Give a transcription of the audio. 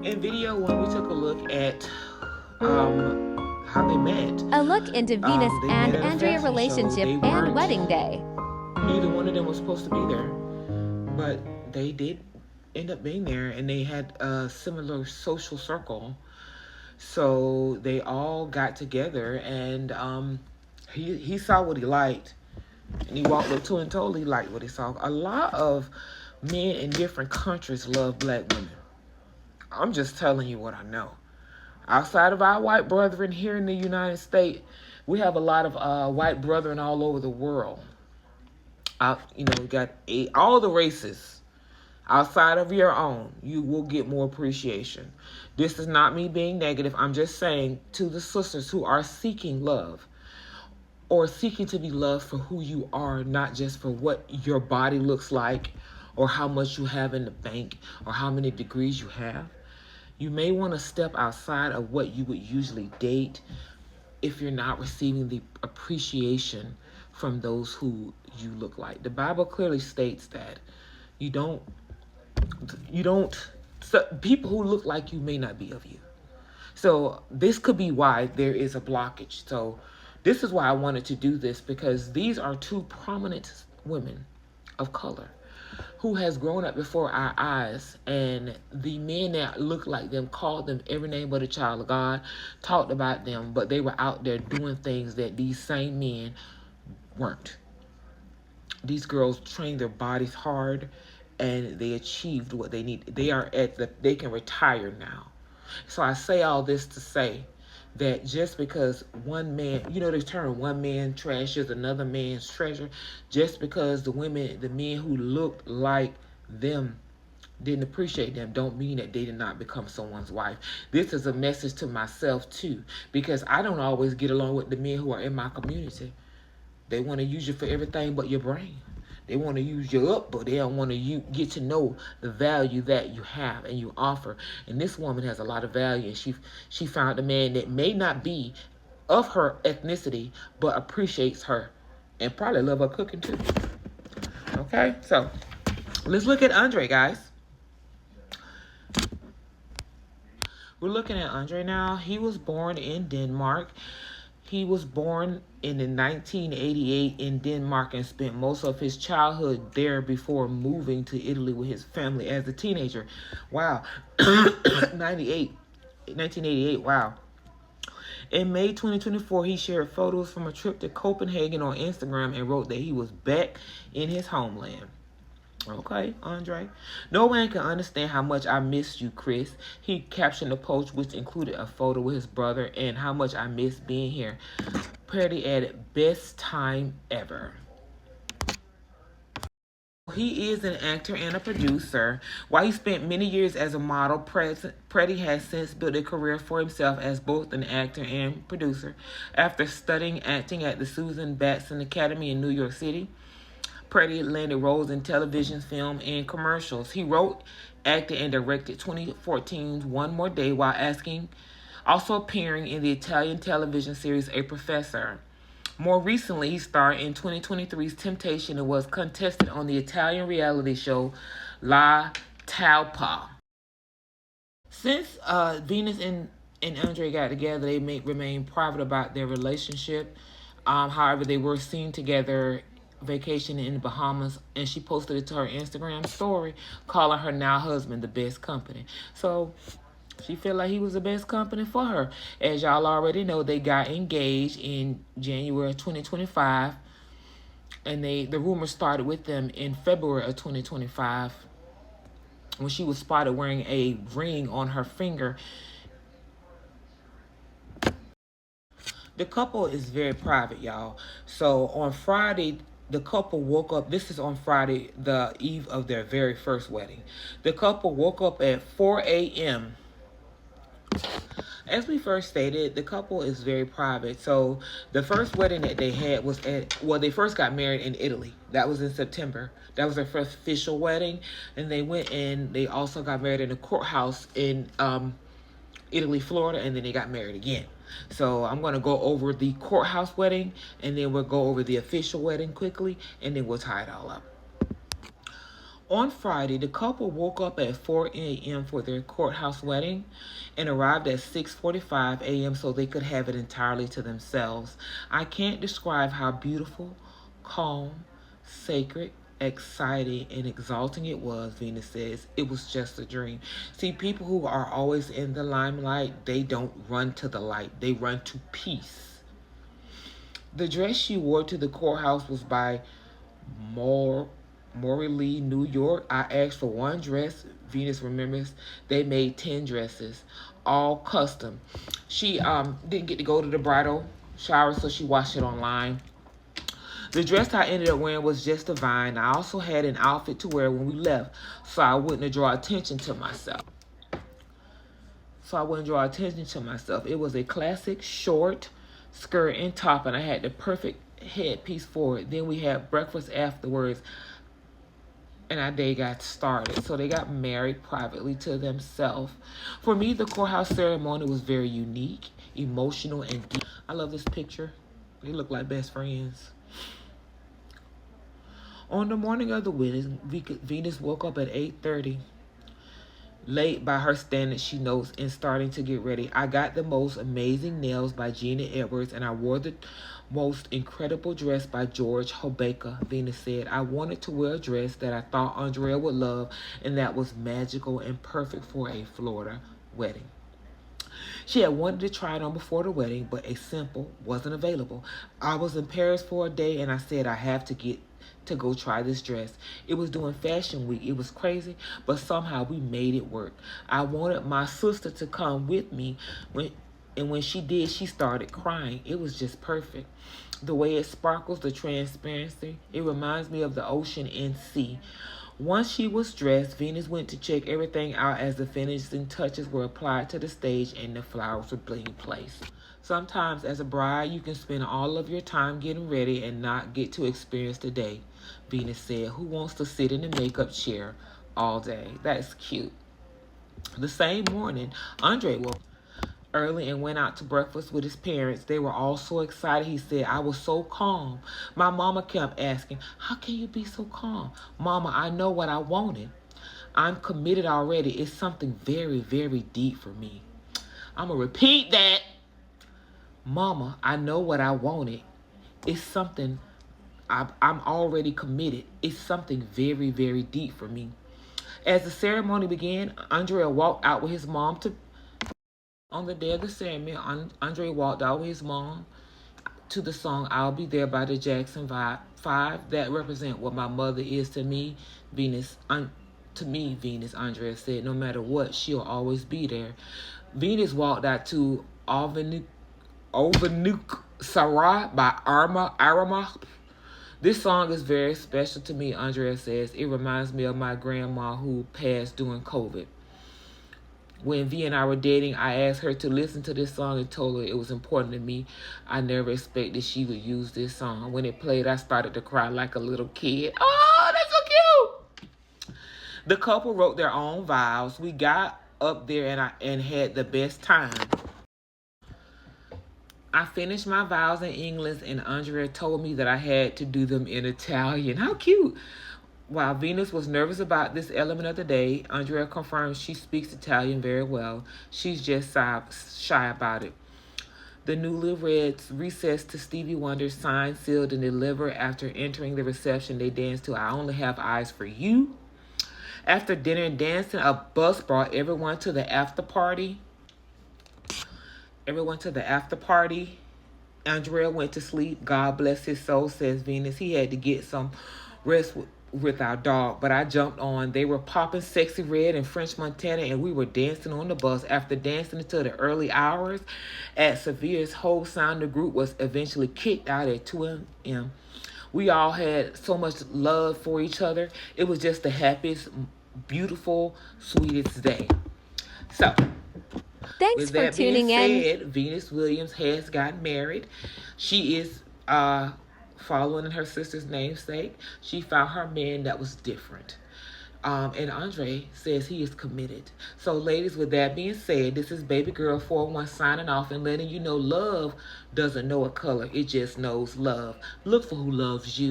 In video, when we took a look at how they met, A look into Venus they and met at a Andrea fashion show. relationship They and weren't, wedding day. neither one of them was supposed to be there, but they did end up being there, and they had a similar social circle. So they all got together, and he saw what he liked, and he walked up to and told he liked what he saw. A lot of men in different countries love black women. I'm just telling you what I know. Outside of our white brethren here in the United States, we have a lot of white brethren all over the world. We got all the races outside of your own. You will get more appreciation. This is not me being negative. I'm just saying to the sisters who are seeking love or seeking to be loved for who you are, not just for what your body looks like or how much you have in the bank or how many degrees you have. You may want to step outside of what you would usually date if you're not receiving the appreciation from those who you look like. The Bible clearly states that you don't, so people who look like you may not be of you. So this could be why there is a blockage. So this is why I wanted to do this, because these are two prominent women of color who has grown up before our eyes, and the men that looked like them called them every name but a child of God, talked about them, but they were out there doing things that these same men weren't. These girls trained their bodies hard, and they achieved what they need. They can retire now. So I say all this to say that just because one man, the term one man trash is another man's treasure, the men who looked like them didn't appreciate them, don't mean that they did not become someone's wife. This is a message to myself too, because I don't always get along with the men who are in my community. They want to use you for everything but your brain. They want to use you up, but they don't want to get to know the value that you have and you offer. And this woman has a lot of value, and she found a man that may not be of her ethnicity, but appreciates her and probably love her cooking too. Okay, so let's look at Andre, guys. We're looking at Andre now. He was born in Denmark. He was born in 1988 in Denmark and spent most of his childhood there before moving to Italy with his family as a teenager. Wow. 1988, wow. In May 2024, he shared photos from a trip to Copenhagen on Instagram and wrote that he was back in his homeland. Okay, Andre. No one can understand how much I miss you, Chris. He captioned the post, which included a photo with his brother, and how much I miss being here. Pretty added, best time ever. He is an actor and a producer. While he spent many years as a model, Pretty has since built a career for himself as both an actor and producer. After studying acting at the Susan Batson Academy in New York City, Pretty landed roles in television, film, and commercials. He wrote, acted, and directed 2014's One More Day while also appearing in the Italian television series A Professor. More recently, he starred in 2023's Temptation and was contested on the Italian reality show La Talpa. Since Venus and Andre got together, they remain private about their relationship. However, they were seen together vacationing in the Bahamas, and she posted it to her Instagram story, calling her now husband the best company. So she felt like he was the best company for her. As y'all already know, they got engaged in January 2025, and the rumor started with them in February of 2025 when she was spotted wearing a ring on her finger. The couple is very private, y'all. So on Friday, the couple woke up. This is on Friday, the eve of their very first wedding. The couple woke up at 4 a.m. As we first stated, the couple is very private. So the first wedding that they had was they first got married in Italy. That was in September. That was their first official wedding. And they went and they also got married in a courthouse in Italy, Florida, and then they got married again. So I'm going to go over the courthouse wedding, and then we'll go over the official wedding quickly, and then we'll tie it all up. On Friday, the couple woke up at 4 a.m. for their courthouse wedding and arrived at 6:45 a.m. so they could have it entirely to themselves. I can't describe how beautiful, calm, sacred, exciting, and exalting it was, Venus says. It was just a dream. See, people who are always in the limelight, they don't run to the light, they run to peace. The dress she wore to the courthouse was by More Morley, New York. I asked for one dress. Venus remembers they made 10 dresses, all custom. She didn't get to go to the bridal shower, so she watched it online. The dress I ended up wearing was just divine. I also had an outfit to wear when we left, so I wouldn't draw attention to myself. It was a classic short skirt and top, and I had the perfect headpiece for it. Then we had breakfast afterwards, and our day got started. So they got married privately to themselves. For me, the courthouse ceremony was very unique, emotional, and deep. I love this picture. They look like best friends. On the morning of the wedding, Venus woke up at 8:30. Late by her standards, she knows, and starting to get ready. I got the most amazing nails by Gina Edwards, and I wore the most incredible dress by George Hobeika, Venus said. I wanted to wear a dress that I thought Andrea would love, and that was magical and perfect for a Florida wedding. She had wanted to try it on before the wedding, but a simple wasn't available. I was in Paris for a day, and I said I have to go try this dress. It was during fashion week. It was crazy, but somehow we made it work. I wanted my sister to come with me, when she did, she started crying. It was just perfect. The way it sparkles, the transparency, it reminds me of the ocean and sea. Once she was dressed, Venus went to check everything out as the finishing touches were applied to the stage and the flowers were being placed. Sometimes as a bride, you can spend all of your time getting ready and not get to experience the day, Venus said. Who wants to sit in the makeup chair all day? That's cute. The same morning, Andre woke early and went out to breakfast with his parents. They were all so excited. He said, I was so calm. My mama kept asking, how can you be so calm? Mama, I know what I wanted. I'm committed already. It's something very, very deep for me. I'm going to repeat that. Mama, I know what I wanted. It's something, I'm already committed. It's something very, very deep for me. As the ceremony began, Andrea walked out with his mom on the day of the ceremony. Andre walked out with his mom to the song I'll Be There by the Jackson 5. That represent what my mother is to me, Venus. Venus, Andrea said, no matter what, she'll always be there. Venus walked out to Overnook Sarah by Arama. This song is very special to me, Andrea says. It reminds me of my grandma who passed during COVID. When V and I were dating, I asked her to listen to this song and told her it was important to me. I never expected she would use this song. When it played, I started to cry like a little kid. Oh, that's so cute. The couple wrote their own vows. We got up there and had the best time. I finished my vows in English, and Andrea told me that I had to do them in Italian. How cute. While Venus was nervous about this element of the day, Andrea confirms she speaks Italian very well. She's just shy about it. The newlyweds recessed to Stevie Wonder's Signed, Sealed, and Delivered. After entering the reception, they danced to I Only Have Eyes for You. After dinner and dancing, a bus brought everyone to the after party. Andrea went to sleep. God bless his soul, says Venus. He had to get some rest with our dog, but I jumped on. They were popping Sexy Red and French Montana, and we were dancing on the bus. After dancing until the early hours at Severe's whole sound, the group was eventually kicked out at 2 a.m. We all had so much love for each other. It was just the happiest, beautiful, sweetest day. So, thanks for tuning in. Venus Williams has gotten married. She is following her sister's namesake. She found her man that was different. And Andre says he is committed. So, ladies, with that being said, this is Baby Girl 41 signing off and letting you know love doesn't know a color. It just knows love. Look for who loves you.